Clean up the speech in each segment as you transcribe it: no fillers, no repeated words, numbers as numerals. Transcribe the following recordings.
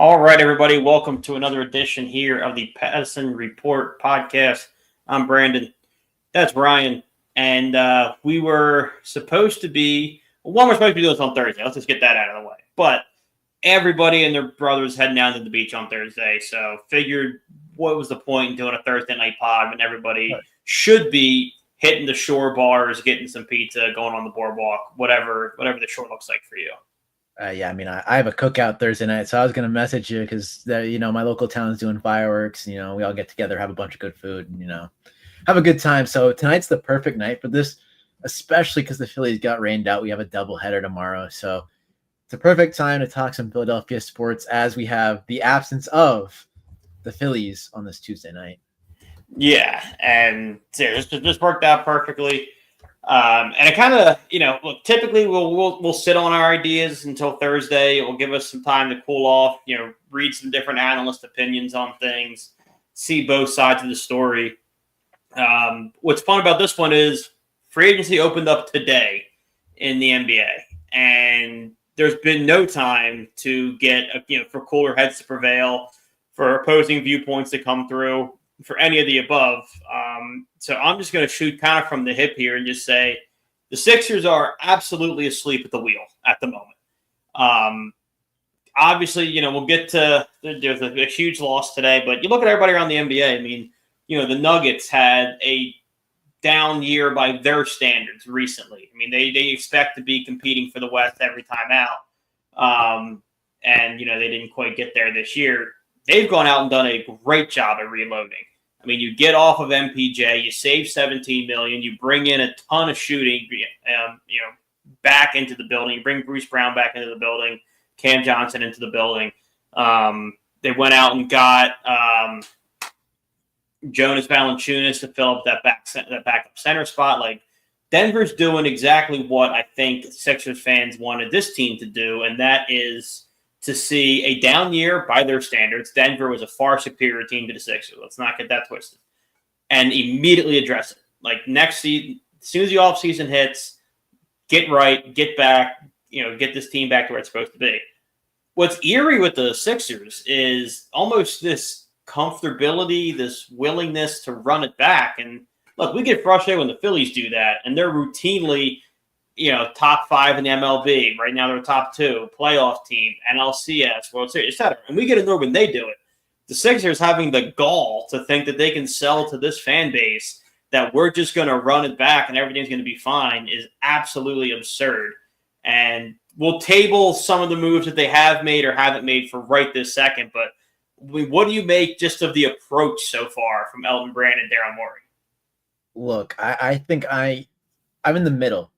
All right, everybody, welcome to another edition here of the Pedersen Report podcast. I'm Brandon. That's Ryan. And we were supposed to be, we're supposed to be doing this on Thursday. Let's just get that out of the way. But everybody and their brothers heading down to the beach on Thursday. So figured what was the point in doing a Thursday night pod when everybody should be hitting the shore bars, getting some pizza, going on the boardwalk, whatever the shore looks like for you. I have a cookout Thursday night, so I was going to message you because, my local town's doing fireworks. We all get together, have a bunch of good food, and, have a good time. So tonight's the perfect night for this, especially because the Phillies got rained out. We have a doubleheader tomorrow. So it's a perfect time to talk some Philadelphia sports as we have the absence of the Phillies on this Tuesday night. Yeah, and this worked out perfectly. And it kind of, look, typically we'll sit on our ideas until Thursday. It will give us some time to cool off, read some different analyst opinions on things, see both sides of the story. What's fun about this one is free agency opened up today in the NBA, and there's been no time to get, for cooler heads to prevail, for opposing viewpoints to come through, for any of the above. So I'm just going to shoot kind of from the hip here and just say the Sixers are absolutely asleep at the wheel at the moment. Obviously, we'll get to there's a huge loss today, but you look at everybody around the NBA. I mean, the Nuggets had a down year by their standards recently. I mean, they expect to be competing for the West every time out. And they didn't quite get there this year. They've gone out and done a great job at reloading. I mean, you get off of MPJ, you save $17 million, you bring in a ton of shooting, back into the building. You bring Bruce Brown back into the building, Cam Johnson into the building. They went out and got Jonas Valanciunas to fill up that backup center spot. Like, Denver's doing exactly what I think Sixers fans wanted this team to do, and that is to see a down year by their standards. Denver was a far superior team to the Sixers. Let's not get that twisted. And immediately address it. Like, next season, as soon as the offseason hits, get right, get back, get this team back to where it's supposed to be. What's eerie with the Sixers is almost this comfortability, this willingness to run it back. And look, we get frustrated when the Phillies do that, and they're routinely top 5 in the MLB. Right now, they're a top 2 playoff team, NLCS, World Series, etc. And we get annoyed when they do it. The Sixers having the gall to think that they can sell to this fan base that we're just going to run it back and everything's going to be fine is absolutely absurd. And we'll table some of the moves that they have made or haven't made for right this second. But what do you make just of the approach so far from Elton Brand and Daryl Morey? Look, I think I'm in the middle.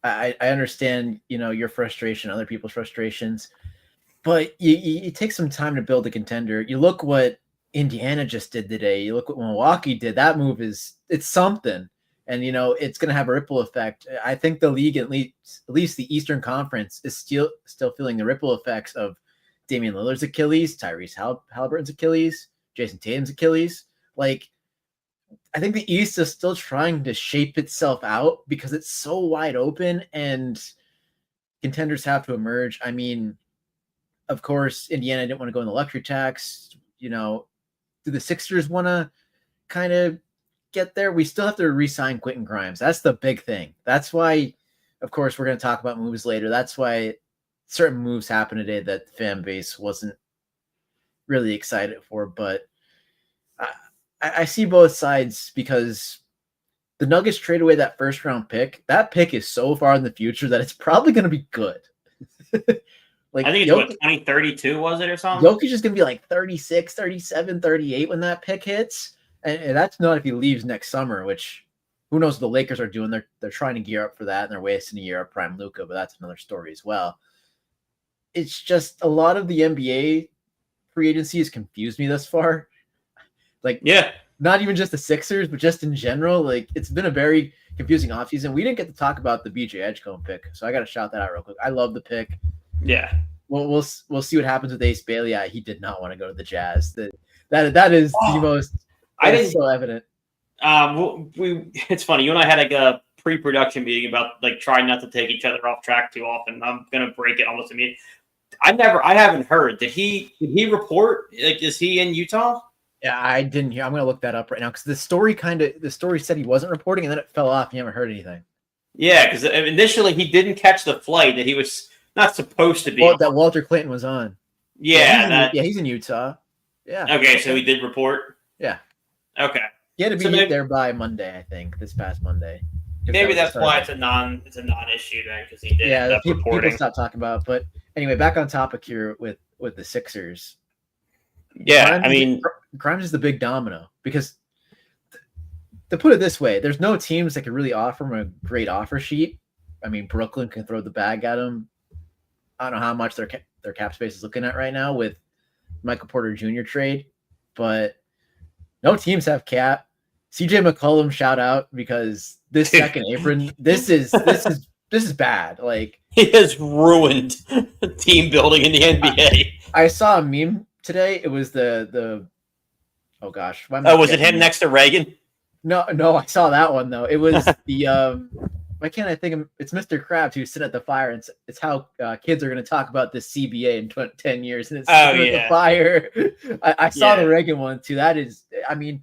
I understand, your frustration, other people's frustrations, but you take some time to build a contender. You look what Indiana just did today. You look what Milwaukee did. That move it's something, and it's going to have a ripple effect. I think the league, at least the Eastern Conference, is still feeling the ripple effects of Damian Lillard's Achilles, Tyrese Halliburton's Achilles, Jason Tatum's Achilles. Like, I think the East is still trying to shape itself out because it's so wide open and contenders have to emerge. I mean, of course, Indiana didn't want to go in the luxury tax. Do the Sixers want to kind of get there? We still have to re-sign Quentin Grimes. That's the big thing. That's why, of course, we're going to talk about moves later. That's why certain moves happened today that the fan base wasn't really excited for, but I see both sides because the Nuggets trade away that first round pick. That pick is so far in the future that it's probably going to be good. Like, I think it's 2032, was it, or something? Jokic is going to be like 36, 37, 38 when that pick hits. And that's not if he leaves next summer, which who knows what the Lakers are doing. They're trying to gear up for that, and they're wasting a year of prime Luka, but that's another story as well. It's just a lot of the NBA free agency has confused me thus far. Like, yeah, not even just the Sixers, but just in general. Like, it's been a very confusing offseason. We didn't get to talk about the BJ Edgecombe pick, so I got to shout that out real quick. I love the pick. Yeah. Well, we'll see what happens with Ace Bailey. He did not want to go to the Jazz. That is the most. I didn't. So evident. It's funny. You and I had like a pre-production meeting about like trying not to take each other off track too often. I'm gonna break it almost immediately. I haven't heard. Did he report? Like, is he in Utah? Yeah, I didn't hear. I'm gonna look that up right now because the story said he wasn't reporting, and then it fell off. You haven't heard anything. Yeah, because initially he didn't catch the flight that he was not supposed to be Well, on. that Walter Clinton was on. Yeah, he's in Utah. Yeah. Okay, so he did report. Yeah. Okay. He had to be there by Monday, I think, this past Monday. Maybe that's why it's a non-issue then, because he did end up reporting. People stop talking about it. But anyway, back on topic here with the Sixers. Yeah, Grimes is the big domino because to put it this way, there's no teams that can really offer him a great offer sheet. I mean, Brooklyn can throw the bag at him. I don't know how much their cap space is looking at right now with Michael Porter Jr. trade, but no teams have cap. CJ McCollum, shout out, because this second apron, this is bad. Like, he has ruined team building in the NBA. I saw a meme today. It was the oh gosh, was it him next to Reagan? No, I saw that one though. It was the why can't I think of, it's Mr. Krabs who's sitting at the fire, and it's how kids are going to talk about this CBA in 10 years, and it's the fire. I saw the Reagan one too. That is, I mean,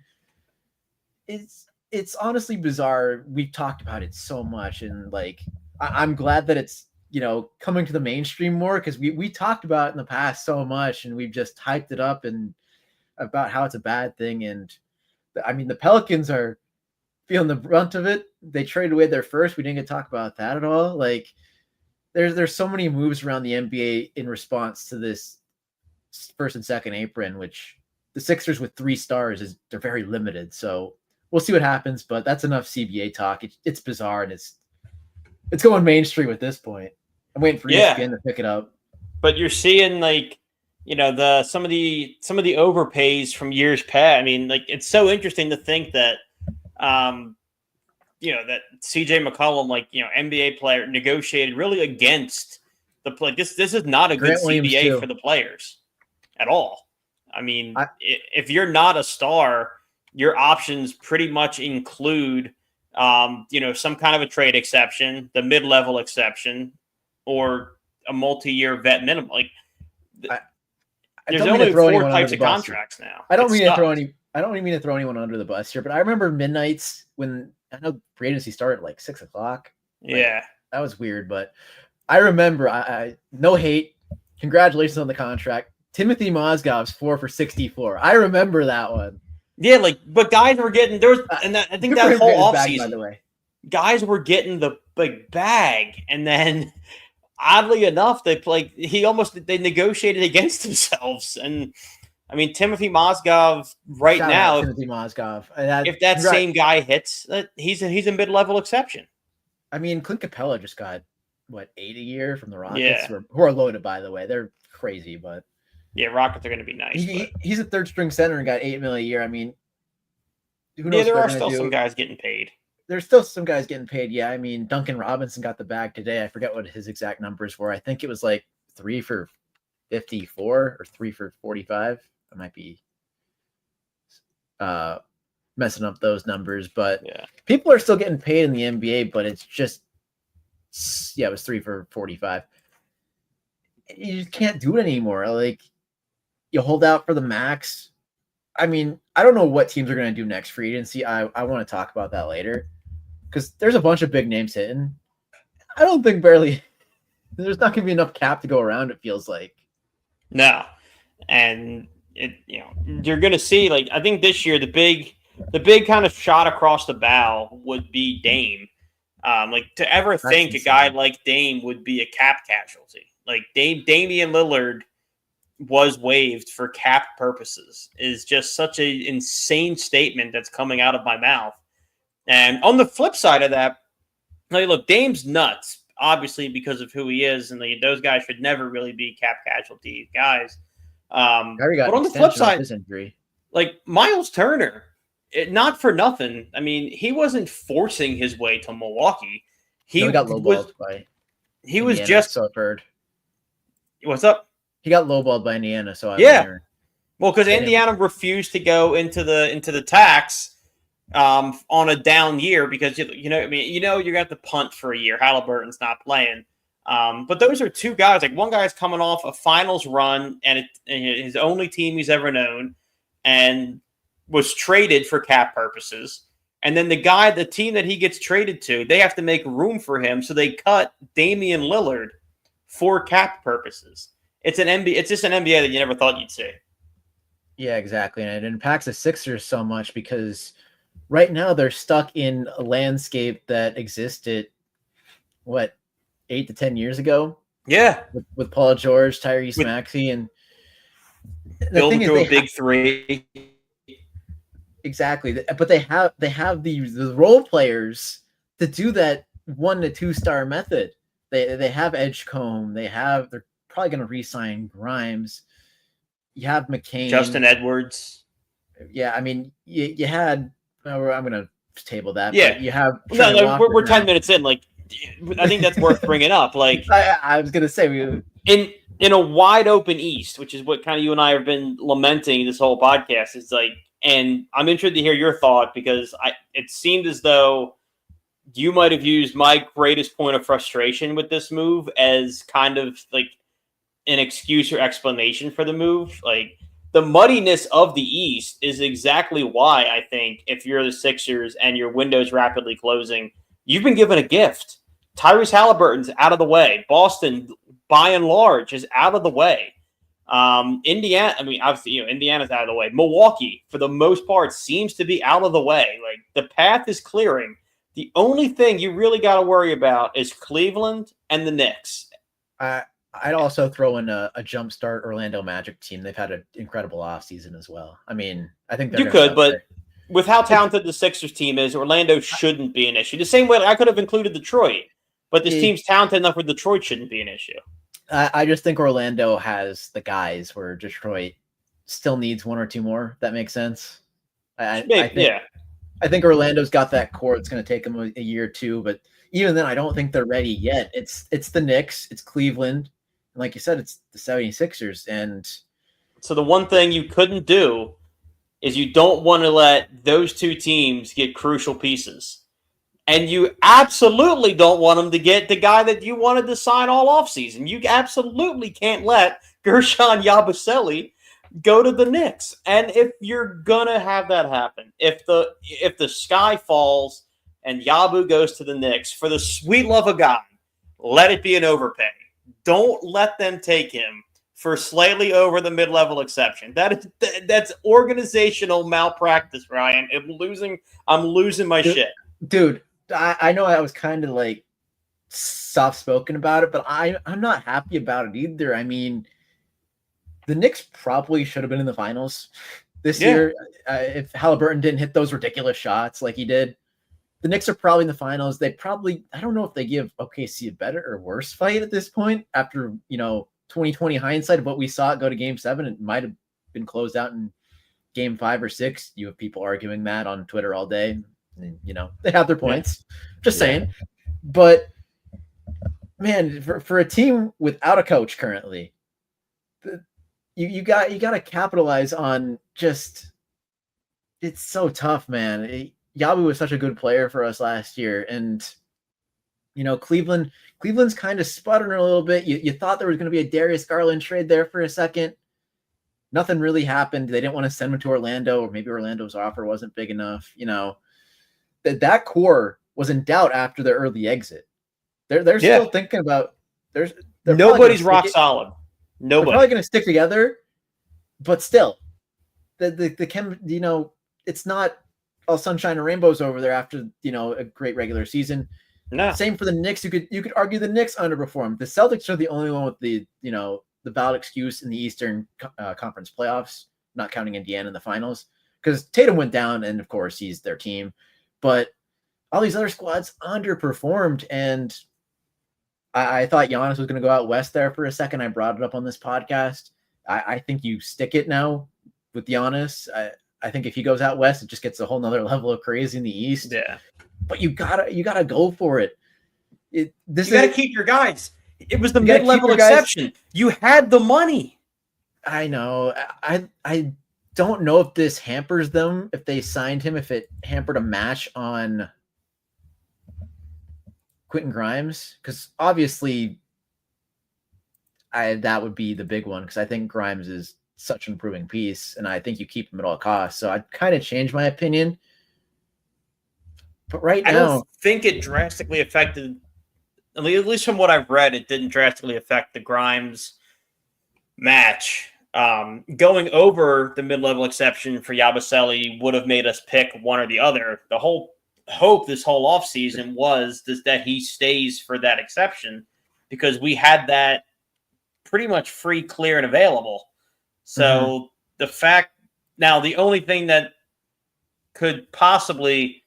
it's honestly bizarre. We've talked about it so much, and like I'm glad that it's coming to the mainstream more, because we talked about it in the past so much, and we've just hyped it up and about how it's a bad thing. And I mean, the Pelicans are feeling the brunt of it. They traded away their first. We didn't get to talk about that at all. Like, there's so many moves around the NBA in response to this first and second apron, which the Sixers with 3 stars they're very limited. So we'll see what happens, but that's enough CBA talk. It's bizarre, and it's going mainstream at this point. I'm waiting for ESPN to pick it up. But you're seeing some of the overpays from years past. I mean, like, it's so interesting to think that that CJ McCollum, NBA player, negotiated really against the play. This is not a good CBA for the players at all. I mean, if you're not a star, your options pretty much include, some kind of a trade exception, the mid-level exception, or a multi-year vet minimum. Like, there's only 4 types of contracts now. I don't mean to throw anyone under the bus here, but I remember midnights when I know free agency started at 6 o'clock. Yeah, that was weird, but I remember. I no hate. Congratulations on the contract, Timothy Mozgov's 4 for $64. I remember that one. Yeah, but guys were getting I think that whole offseason, by the way, guys were getting the big bag, and then oddly enough, they negotiated against themselves. And I mean, Timothy Mozgov now, Timothy Mozgov. If that same guy hits, he's a mid-level exception. I mean, Clint Capella just got $8 a year from the Rockets, who are loaded, by the way. They're crazy, but yeah, Rockets are going to be nice. He's a third string center and got $8 million a year. I mean, who knows? Yeah, there are still some guys getting paid. There's still some guys getting paid. Yeah, I mean, Duncan Robinson got the bag today. I forget what his exact numbers were. I think it was 3 for 54 or 3 for 45. I might be messing up those numbers, but people are still getting paid in the NBA, but it's just, it was 3 for 45. You just can't do it anymore. Like, you hold out for the max. I mean, I don't know what teams are going to do next free agency. I want to talk about that later, because there's a bunch of big names hitting. I don't think there's not going to be enough cap to go around, it feels like. No. And you're going to see, I think this year, the big kind of shot across the bow would be Dame. To ever think a guy like Dame would be a cap casualty. Damian Lillard was waived for cap purposes is just such an insane statement that's coming out of my mouth. And on the flip side of that, look, Dame's nuts, obviously, because of who he is, and those guys should never really be cap casualty guys. But on the flip side, Miles Turner, not for nothing. I mean, he wasn't forcing his way to Milwaukee. He got lowballed by. He was just. So I've heard. What's up? He got lowballed by Indiana, so well, because Indiana refused to go into the tax on a down year because you got the punt for a year. Halliburton's not playing. But those are two guys. Like one guy's coming off a finals run and his only team he's ever known, and was traded for cap purposes. And then the team that he gets traded to, they have to make room for him, so they cut Damian Lillard for cap purposes. It's just an NBA that you never thought you'd see. Yeah, exactly. And it impacts the Sixers so much because right now they're stuck in a landscape that existed, 8 to 10 years ago? Yeah. With Paul George, Tyrese Maxey, and building through a big three. Exactly. But they have the role players to do that 1 to 2 star method. They have Edgecombe. They're probably going to re-sign Grimes. You have McCain, Justin Edwards. Yeah, I mean, you had. I'm going to table that. Yeah, but you have. No, we're 10 minutes in. Like, I think that's worth bringing up. Like, I was going to say in a wide open East, which is what kind of you and I have been lamenting this whole podcast. It's like, and I'm interested to hear your thought because it seemed as though you might have used my greatest point of frustration with this move as kind of like an excuse or explanation for the move. Like, the muddiness of the East is exactly why I think if you're the Sixers and your window's rapidly closing, you've been given a gift. Tyrese Halliburton's out of the way. Boston, by and large, is out of the way. Indiana, I mean, obviously, Indiana's out of the way. Milwaukee, for the most part, seems to be out of the way. Like, the path is clearing. The only thing you really got to worry about is Cleveland and the Knicks. I'd also throw in a jumpstart Orlando Magic team. They've had an incredible offseason as well. I mean, I think you could, but with how talented the Sixers team is, Orlando shouldn't be an issue. The same way I could have included Detroit, but this team's talented enough where Detroit shouldn't be an issue. I just think Orlando has the guys where Detroit still needs 1 or 2 more. That makes sense. I think Orlando's got that core. It's going to take them a year or 2, but even then, I don't think they're ready yet. It's the Knicks, it's Cleveland, and like you said, it's the 76ers. And so the one thing you couldn't do is you don't want to let those 2 teams get crucial pieces. And you absolutely don't want them to get the guy that you wanted to sign all offseason. You absolutely can't let Gershon Yabusele go to the Knicks. And if you're gonna have that happen, if the sky falls and Yabu goes to the Knicks, for the sweet love of God, let it be an overpay. Don't let them take him for slightly over the mid-level exception. That's organizational malpractice, Ryan. I'm losing my shit. Dude, I know I was kind of like soft-spoken about it, but I'm not happy about it either. I mean, the Knicks probably should have been in the finals this year if Halliburton didn't hit those ridiculous shots like he did. The Knicks are probably in the finals. I don't know if they give OKC a better or worse fight at this point after, 2020 hindsight of what we saw it go to Game 7. It might have been closed out in Game 5 or 6. You have people arguing that on Twitter all day. And, they have their points. Just saying. But, man, for a team without a coach currently, you got to capitalize on just – it's so tough, man. Yabu was such a good player for us last year, and Cleveland's kind of sputtering a little bit. You thought there was going to be a Darius Garland trade there for a second. Nothing really happened. They didn't want to send him to Orlando, or maybe Orlando's offer wasn't big enough. That core was in doubt after their early exit. They're still thinking about. Nobody's rock solid. Nobody. They're probably going to stick together, but still, it's not all sunshine and rainbows over there after a great regular season. No. Same for the Knicks. You could argue the Knicks underperformed. The Celtics are the only one with the valid excuse in the Eastern Conference playoffs, not counting Indiana in the finals, because Tatum went down, and of course he's their team. But all these other squads underperformed, and I thought Giannis was going to go out west there for a second. I brought it up on this podcast. I think you stick it now with Giannis. I think if he goes out west, it just gets a whole nother level of crazy in the East. Yeah. But you gotta go for it. You gotta keep your guys. It was the mid-level exception. You had the money. I know. I don't know if this hampers them if they signed him, if it hampered a match on Quentin Grimes, because obviously that would be the big one because I think Grimes is such an improving piece, and I think you keep him at all costs. So I'd kind of change my opinion. But right I now, don't think it drastically affected, at least from what I've read, it didn't drastically affect the Grimes match. Going over the mid-level exception for Yabusele would have made us pick one or the other. The whole hope this whole offseason was that he stays for that exception because we had that pretty much free, clear, and available. So the fact now, the only thing that could possibly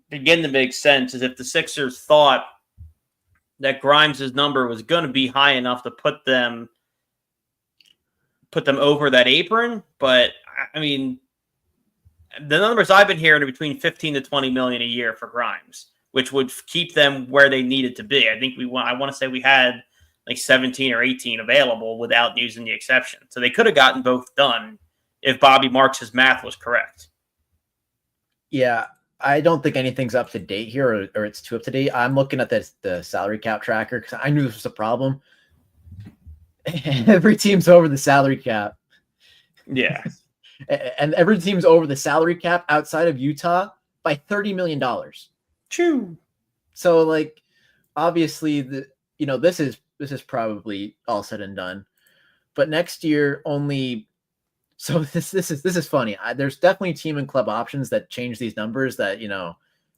begin to make sense is if the Sixers thought that Grimes' number was going to be high enough to put them over that apron. But I mean, the numbers I've been hearing are between 15 to 20 million a year for Grimes, which would keep them where they needed to be. I think I want to say we had like 17 or 18 available without using the exception. So they could have gotten both done if Bobby Marks' math was correct. Yeah, I don't think anything's up to date here or it's too up to date. I'm looking at the salary cap tracker because I knew this was a problem. Every team's over the salary cap. Yeah. And every team's over the salary cap outside of Utah by $30 million. True. So like, obviously this is probably all said and done, but next year only. So this is funny. There's definitely team and club options that change these numbers that,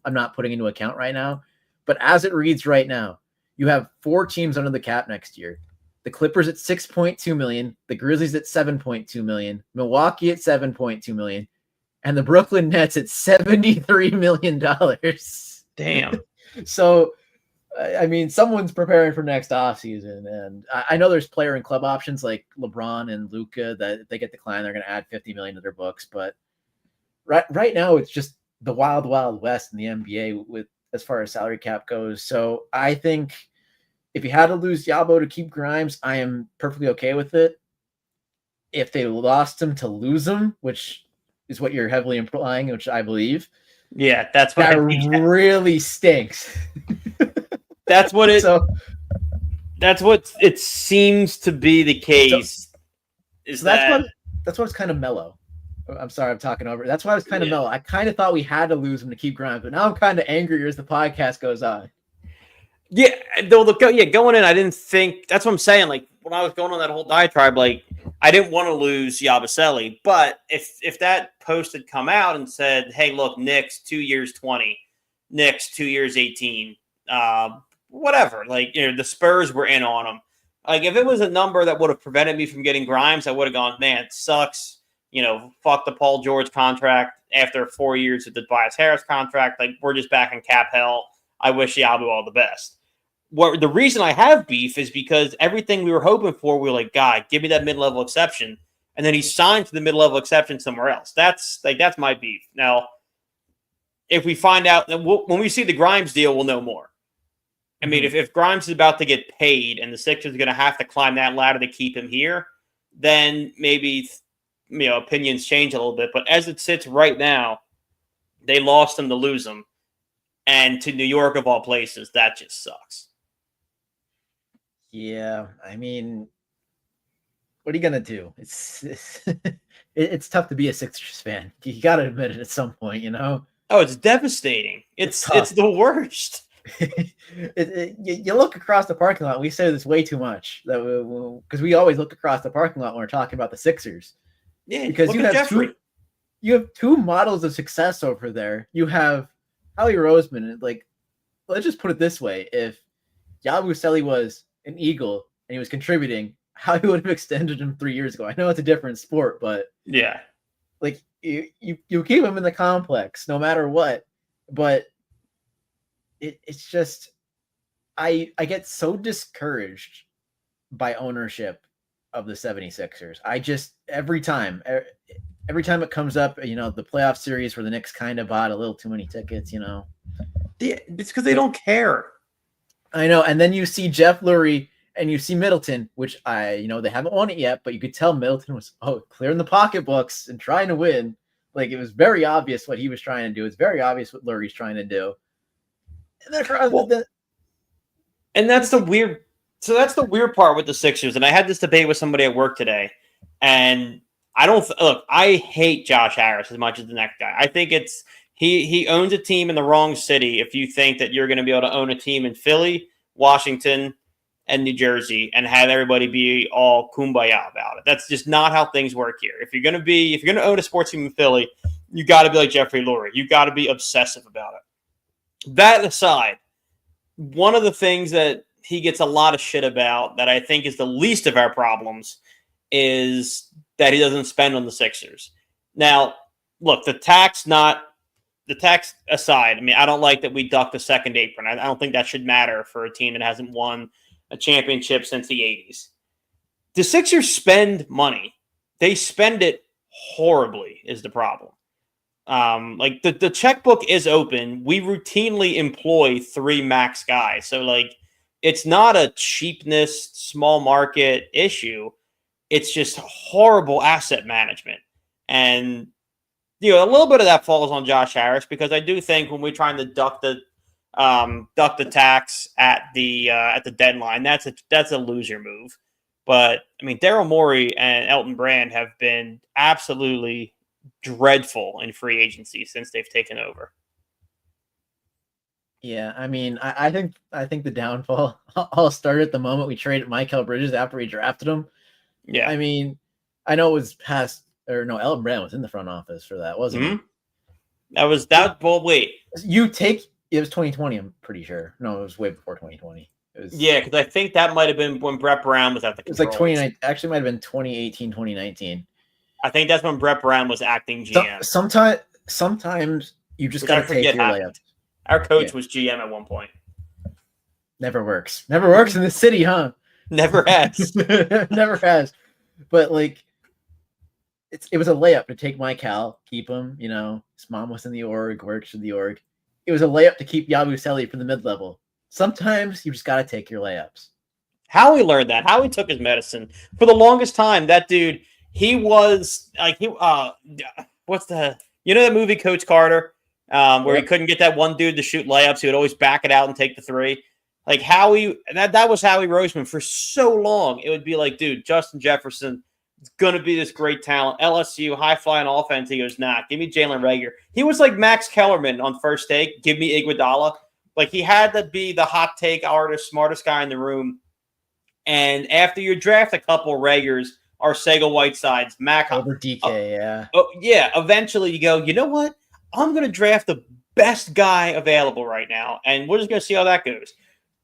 I'm not putting into account right now. But as it reads right now, you have 4 teams under the cap next year. The Clippers at 6.2 million, the Grizzlies at 7.2 million, Milwaukee at 7.2 million, and the Brooklyn Nets at $73 million. Damn. So, I mean, someone's preparing for next offseason, and I know there's player and club options like LeBron and Luka that if they get declined, they're going to add 50 million to their books. But right now, it's just the wild, wild west in the NBA with as far as salary cap goes. So I think if you had to lose Yabo to keep Grimes, I am perfectly okay with it. If they lost him to lose him, which is what you're heavily implying, which I believe. Yeah, that's what really stinks. That's what it seems to be the case. That's why it's kind of mellow. I'm sorry, I'm talking over. That's why I was kind of mellow. I kind of thought we had to lose him to keep Grimes, but now I'm kind of angrier as the podcast goes on. Yeah, going in, I didn't think. That's what I'm saying. Like when I was going on that whole diatribe, like I didn't want to lose Yabusele, but if that post had come out and said, "Hey, look, Knicks 2 years 20, Knicks 2 years 18, whatever," like the Spurs were in on them. Like if it was a number that would have prevented me from getting Grimes, I would have gone, "Man, it sucks." Fuck the Paul George contract after 4 years of the Tobias Harris contract. Like we're just back in cap hell. I wish Yabu all the best. The reason I have beef is because everything we were hoping for, we were like, God, give me that mid-level exception. And then he signed to the mid-level exception somewhere else. That's my beef. Now, if we find out, when we see the Grimes deal, we'll know more. I mean, if Grimes is about to get paid and the Sixers are going to have to climb that ladder to keep him here, then maybe, opinions change a little bit. But as it sits right now, they lost him to lose him. And to New York, of all places, that just sucks. Yeah, I mean, what are you gonna do? It's tough to be a Sixers fan. You got to admit it at some point, Oh, it's devastating. It's the worst. You look across the parking lot. We say this way too much because we always look across the parking lot when we're talking about the Sixers. Yeah, because you have two models of success over there. You have Howie Roseman. Like, let's just put it this way: if Yabusele was an Eagle and he was contributing, how he would have extended him 3 years ago. I know it's a different sport, but yeah, like you keep him in the complex no matter what. But it's just I get so discouraged by ownership of the 76ers. I just every time it comes up, the playoff series where the Knicks kind of bought a little too many tickets, Yeah, it's because they don't care. I know. And then you see Jeff Lurie and you see Middleton, which they haven't won it yet, but you could tell Middleton was clearing the pocketbooks and trying to win. Like it was very obvious what he was trying to do. It's very obvious what Lurie's trying to do. And that's the weird So that's the weird part with the Sixers. And I had this debate with somebody at work today. And I don't look, I hate Josh Harris as much as the next guy. I think it's he owns a team in the wrong city if you think that you're going to be able to own a team in Philly, Washington, and New Jersey and have everybody be all kumbaya about it. That's just not how things work here. If you're going to own a sports team in Philly, you got to be like Jeffrey Lurie. You got to be obsessive about it. That aside, one of the things that he gets a lot of shit about that I think is the least of our problems is that he doesn't spend on the Sixers. Now, look, the tax aside, I mean, I don't like that we duck the second apron. I don't think that should matter for a team that hasn't won a championship since the 80s. The Sixers spend money. They spend it horribly is the problem. Like the checkbook is open. We routinely employ 3 max guys. So like it's not a cheapness, small market issue. It's just horrible asset management. And a little bit of that falls on Josh Harris because I do think when we're trying to duck the tax at the deadline, that's a loser move. But I mean, Daryl Morey and Elton Brand have been absolutely dreadful in free agency since they've taken over. Yeah, I mean, I think the downfall all started at the moment we traded Mikal Bridges after we drafted him. Yeah, I mean, I know it was Elton Brand was in the front office for that, wasn't he? That was that. Well, wait. It was 2020. I'm pretty sure. No, it was way before 2020. Because I think that might have been when Brett Brown was at the. It was like 2019. Actually, might have been 2018, 2019. I think that's when Brett Brown was acting GM. Sometimes you just gotta take your layups. Our coach was GM at one point. Never works. Never works in the city, huh? Never has. Never has. But like, it was a layup to take Mikal, keep him. His mom was in the org, works for the org. It was a layup to keep Yabusele from the mid-level. Sometimes you just got to take your layups. Howie learned that. Howie took his medicine. For the longest time, that dude, he was like, what's the, that movie Coach Carter, where he couldn't get that one dude to shoot layups. He would always back it out and take the 3. Like Howie, that was Howie Roseman for so long. It would be like, dude, Justin Jefferson is going to be this great talent. LSU, high-flying offense. He goes, nah, give me Jalen Reagor. He was like Max Kellerman on First Take. Give me Iguodala. Like he had to be the hot take artist, smartest guy in the room. And after you draft a couple Reagors, Arcega-Whitesides, Mac over DK, yeah. Oh yeah. Eventually, you go. You know what? I'm going to draft the best guy available right now, and we're just going to see how that goes.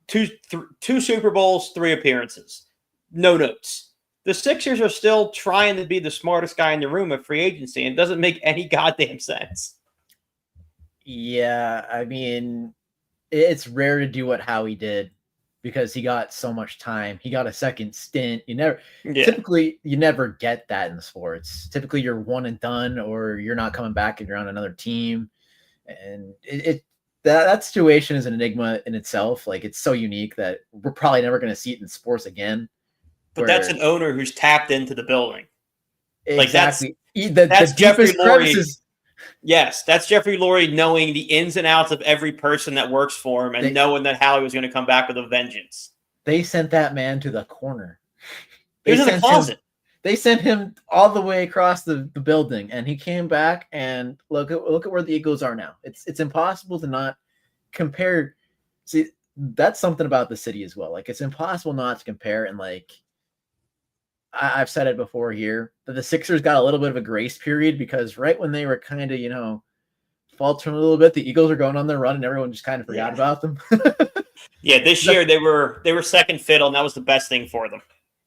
2 Super Bowls, 3 appearances, no notes. The Sixers are still trying to be the smartest guy in the room at free agency, and it doesn't make any goddamn sense. Yeah, I mean, it's rare to do what Howie did because he got so much time. He got a second stint. Typically, you never get that in sports. Typically, you're one and done, or you're not coming back if you're on another team. And that situation is an enigma in itself. Like, it's so unique that we're probably never going to see it in sports again. But that's an owner who's tapped into the building. Exactly. Like that's Jeffrey Lurie. Yes, that's Jeffrey Lurie knowing the ins and outs of every person that works for him and knowing that Howie was going to come back with a vengeance. They sent that man to the corner. He was in the closet. They sent him all the way across the building, and he came back. And look at where the Eagles are now. It's impossible to not compare. See, that's something about the city as well. Like, it's impossible not to compare. And like, I've said it before here that the Sixers got a little bit of a grace period because right when they were kind of, faltering a little bit, the Eagles are going on their run and everyone just kind of forgot about them. Yeah, this year they were second fiddle, and that was the best thing for them.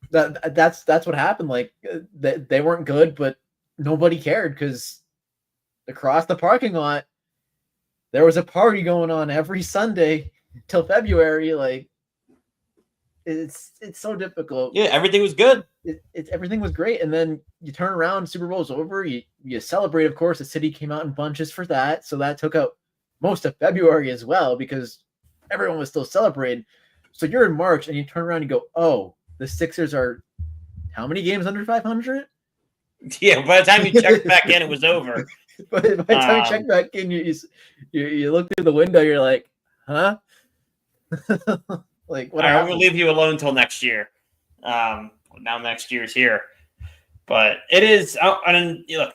That's what happened. Like they weren't good, but nobody cared because across the parking lot there was a party going on every Sunday till February. Like it's so difficult. Yeah, everything was good. Everything was great, and then you turn around, Super Bowl's over. You celebrate, of course. The city came out in bunches for that, so that took out most of February as well because everyone was still celebrating. So you're in March, and you turn around and you go, "Oh, the Sixers are how many games under 500?" Yeah, by the time you checked back in, it was over. But by the time you check back in, you look through the window, you're like, "Huh?" Like, All what right, I'm happened? gonna leave you alone until next year. Now next year's here, but it is. And look,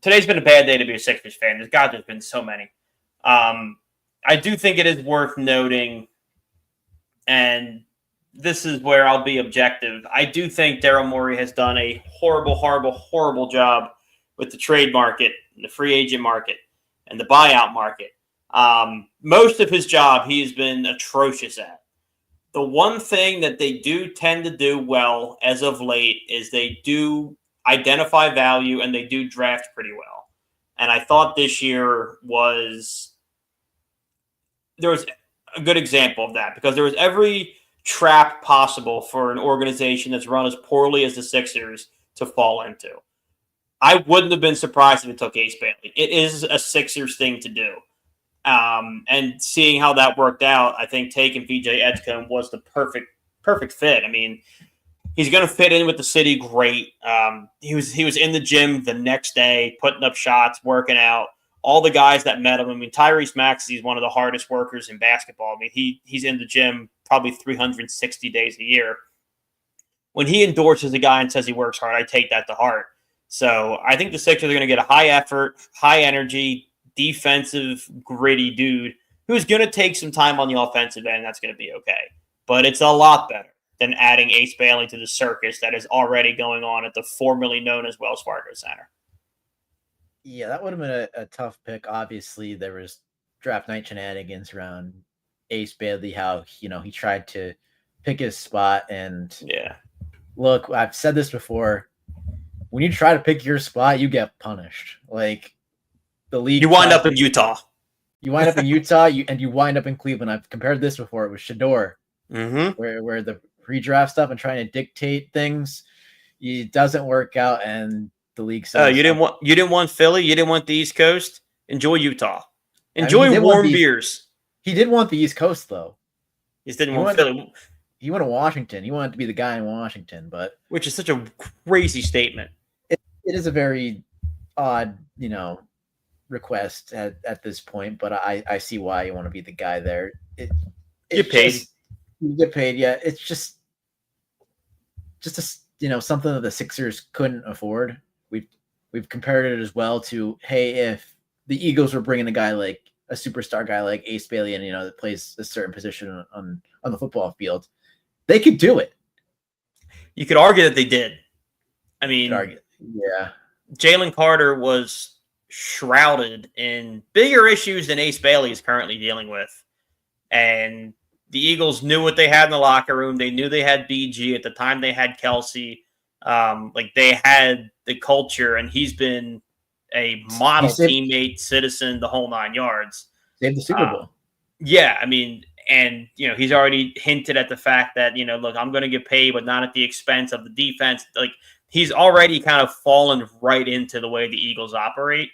today's been a bad day to be a Sixers fan. There's been so many. I do think it is worth noting, and this is where I'll be objective. I do think Daryl Morey has done a horrible, horrible, horrible job with the trade market, and the free agent market, and the buyout market. Most of his job he's been atrocious at. The one thing that they do tend to do well as of late is they do identify value and they do draft pretty well. And I thought this year there was a good example of that because there was every trap possible for an organization that's run as poorly as the Sixers to fall into. I wouldn't have been surprised if it took Ace Bailey. It is a Sixers thing to do. And seeing how that worked out, I think taking PJ Edgecombe was the perfect fit. I mean, he's going to fit in with the city great. He was in the gym the next day, putting up shots, working out. All the guys that met him. I mean, Tyrese Maxey is one of the hardest workers in basketball. I mean, he's in the gym probably 360 days a year. When he endorses a guy and says he works hard, I take that to heart. So I think the Sixers are going to get a high effort, high energy, defensive, gritty dude who's going to take some time on the offensive end. That's going to be okay. But it's a lot better than adding Ace Bailey to the circus that is already going on at the formerly known as Wells Fargo Center. Yeah, that would have been a tough pick. Obviously, there was draft night shenanigans around Ace Bailey, how, he tried to pick his spot. And yeah, look, I've said this before. When you try to pick your spot, you get punished. Like, the league. You wind up in Utah. You wind up in Utah, and you wind up in Cleveland. I've compared this before. It was Shedeur, where the redraft stuff and trying to dictate things, it doesn't work out, and the league says, you didn't want Philly, you didn't want the East Coast. Enjoy Utah. Enjoy warm beers. He did want the East Coast though. He didn't want Philly. He wanted Washington. He wanted to be the guy in Washington, but which is such a crazy statement. It is a very odd, request at this point, but I see why you want to be the guy there. You get paid, yeah. It's just something that the Sixers couldn't afford. We've compared it as well to, hey, if the Eagles were bringing a guy like a superstar guy like Ace Bailey in, that plays a certain position on the football field, they could do it. You could argue that they did. I mean, yeah. Jalen Carter was shrouded in bigger issues than Ace Bailey is currently dealing with. And the Eagles knew what they had in the locker room. They knew they had BG. At the time they had Kelsey. They had the culture, and he's been a model teammate, citizen, the whole 9 yards. Saved the Super Bowl. Yeah, I mean, and, he's already hinted at the fact that, look, I'm going to get paid, but not at the expense of the defense. Like, he's already kind of fallen right into the way the Eagles operate.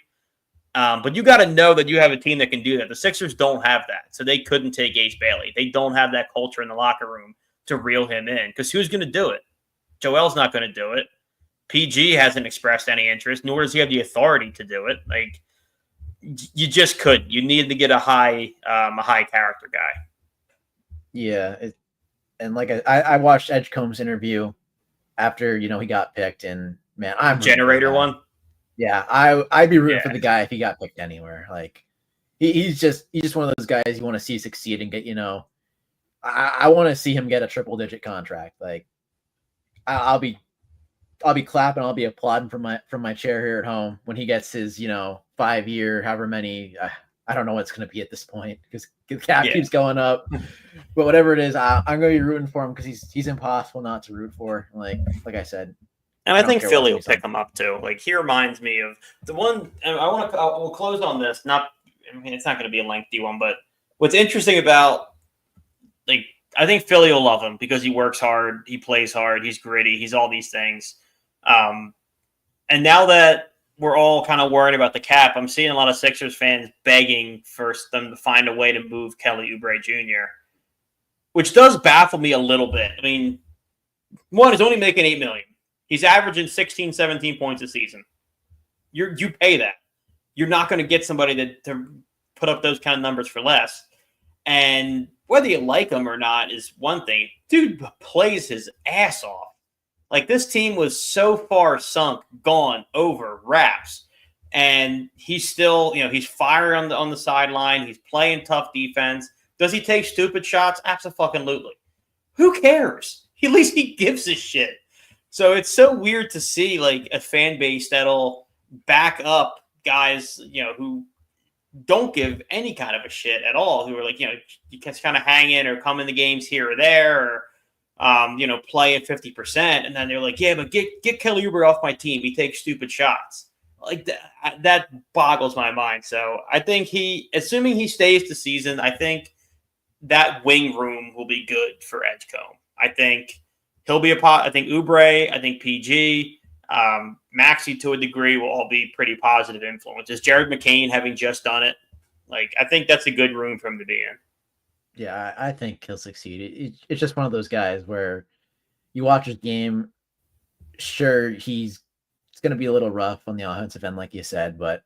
But you got to know that you have a team that can do that. The Sixers don't have that, so they couldn't take Ace Bailey. They don't have that culture in the locker room to reel him in, because who's going to do it? Joel's not going to do it. PG hasn't expressed any interest, nor does he have the authority to do it. Like, you just couldn't. You needed to get a high character guy. Yeah, and like I watched Edgecombe's interview after he got picked, and man, I'm generator one. Yeah, I'd be rooting for the guy if he got picked anywhere. Like, he's just one of those guys you want to see succeed and get. I want to see him get a triple-digit contract. Like, I'll be clapping, I'll be applauding from my chair here at home when he gets his 5-year, however many. I don't know what it's going to be at this point because the cap keeps going up. But whatever it is, I'm going to be rooting for him because he's impossible not to root for. Like I said. And I think Philly will pick him up too. Like, he reminds me of the one, and we'll close on this. It's not going to be a lengthy one, but what's interesting about, like, I think Philly will love him because he works hard, he plays hard, he's gritty, he's all these things. And now that we're all kind of worried about the cap, I'm seeing a lot of Sixers fans begging for them to find a way to move Kelly Oubre Jr., which does baffle me a little bit. I mean, one, he's only making $8 million. He's averaging 16, 17 points a season. You pay that. You're not going to get somebody to put up those kind of numbers for less. And whether you like him or not is one thing. Dude plays his ass off. Like, this team was so far sunk, gone, over, wraps. And he's still, he's firing on the sideline. He's playing tough defense. Does he take stupid shots? Absolutely. Who cares? At least he gives a shit. So it's so weird to see like a fan base that'll back up guys, who don't give any kind of a shit at all, who are like, you can kind of hang in or come in the games here or there, or play at 50%, and then they're like, yeah, but get Kelly Oubre off my team. He takes stupid shots. Like that boggles my mind. So I think assuming he stays the season, I think that wing room will be good for Edgecombe. I think he'll be I think Oubre, I think PG, Maxey to a degree will all be pretty positive influences. Jared McCain having just done it, like I think that's a good room for him to be in. Yeah, I think he'll succeed. It's just one of those guys where you watch his game. Sure, it's going to be a little rough on the offensive end, like you said, but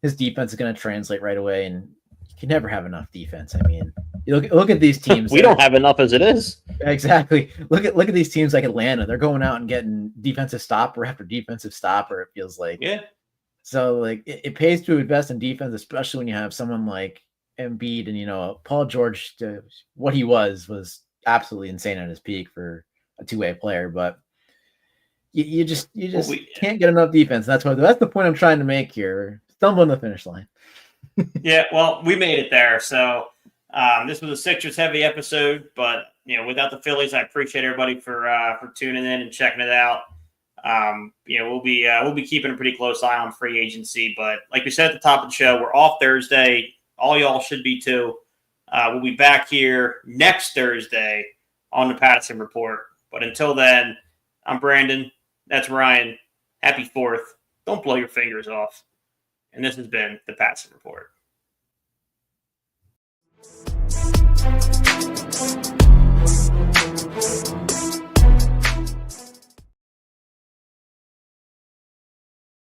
his defense is going to translate right away, and you can never have enough defense. I mean, you look at these teams. We don't have enough as it is. Exactly. Look at these teams like Atlanta. They're going out and getting defensive stopper after defensive stopper, it feels like. Yeah. So, like, it pays to invest in defense, especially when you have someone like Embiid and, Paul George. What he was absolutely insane at his peak for a two-way player, but you just can't get enough defense. That's the point I'm trying to make here. Stumble on the finish line. Yeah, well, we made it there. So this was a Sixers heavy episode, but without the Phillies, I appreciate everybody for tuning in and checking it out. We'll be keeping a pretty close eye on free agency, but like we said at the top of the show, we're off Thursday. All y'all should be too. We'll be back here next Thursday on the Patterson Report. But until then, I'm Brandon. That's Ryan. Happy 4th. Don't blow your fingers off. And this has been the Patterson Report.